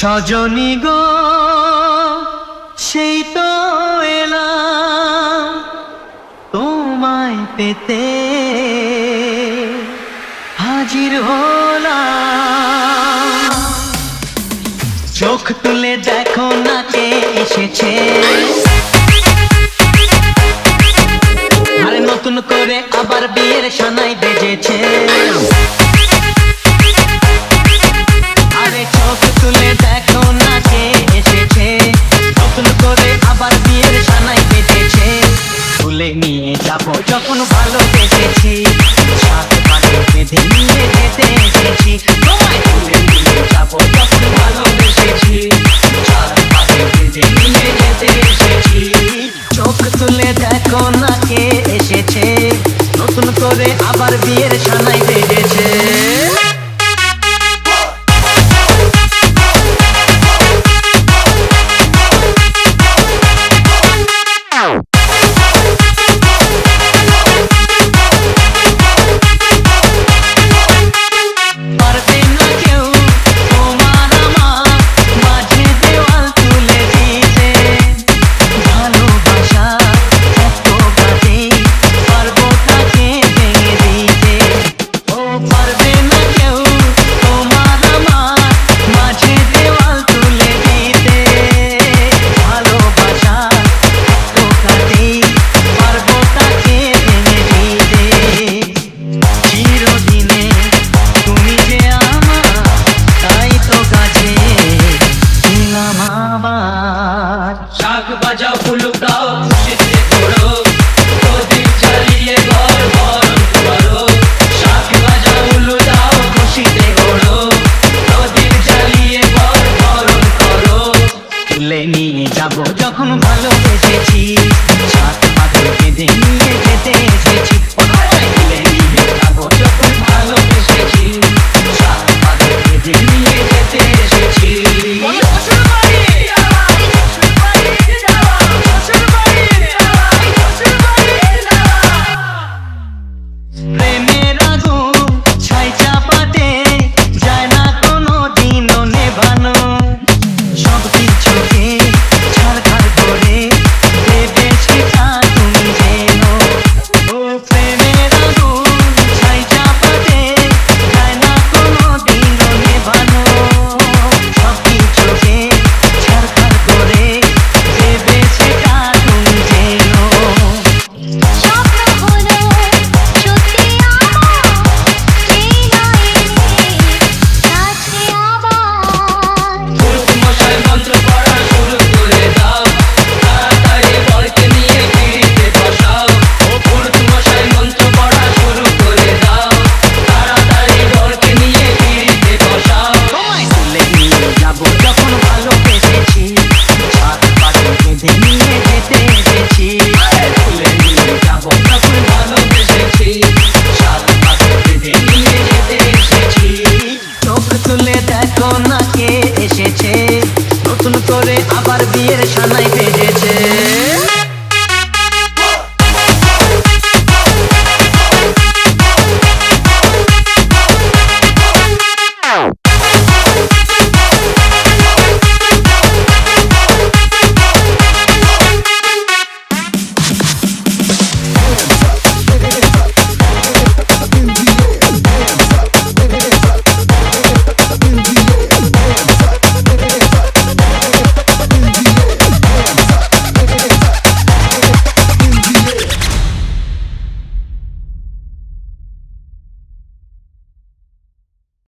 সজনী গো সেই তো এলাম তোমায় পেতে, হাজির হলাম। চোখ তুলে দেখো না কে এসেছে, আরে নতুন করে আবার বিয়ের সানাই বেজেছে। আরে চোখ তুলে দেখো না কে এসেছে, নতুন করে আবার বিয়ের সানাই বেজেছে। তুলে নিয়ে যাবো যখন ভালোবেসেছি, সাত পাশে বেঁধে নিয়ে যেতে এসেছি। তোমায় তুলে নিয়ে যাবো যখন ভালোবেসেছি, সাত পাশে বেঁধে নিয়ে যেতে এসেছি। চোখ তুলে দেখো না কে এসেছে, নতুন করে আবার বিয়ের সানাই বেজেছে। শাক বাজাও ফুলুক দাও খুশিতে করো, প্রদীপ জ্বালিয়ে ঘর বরণ করো। শাক বাজাও ফুলুক দাও খুশিতে করো, প্রদীপ জ্বালিয়ে ঘর বরণ করো। তুলে নিয়ে যাবো যখন ভালোবেসেছি, সাত পাথর বেঁধে নিয়ে যেতে এসেছি। তুলে নিয়ে যাবো যখন ভালোবেসেছি, সাত পাথর বেঁধে নিয়ে যেতে এসেছি। প্রেমের আগুন ছাই চাপাতে যায় না কোনো দিনও নেভানো, সব কিছুকে ছাড়খাড় করে দেবে সেটা তুমি যেন। ও প্রেমের আগুন ছাই চাপাতে যায় না কোনো দিনও নেভানো, সব কিছুকে ছাড়খাড় করে দেবে সেটা তুমি যেন। মশাই মন্ত্র পড়া শুরু করে দাও, তাড়াতাড়ি বরকে নিয়ে পিড়িতে বসাও। ও পুরুত মশাই মন্ত্র পড়া শুরু করে দাও, তাড়াতাড়ি বরকে নিয়ে পিড়িতে বসাও। তোমায় তুলে নিয়ে যাবো যখন ভালোবেসেছি, সাত পাশে বেঁধে নিয়ে যেতে এসেছি। তুলে নিয়ে যাবো যখন ভালোবেসেছি, সাত পাথর বেঁধে নিয়ে যেতে এসেছি। চোখ তুলে দেখো না কে এসেছে, নতুন করে আবার বিয়ের সানাই বেজেছে।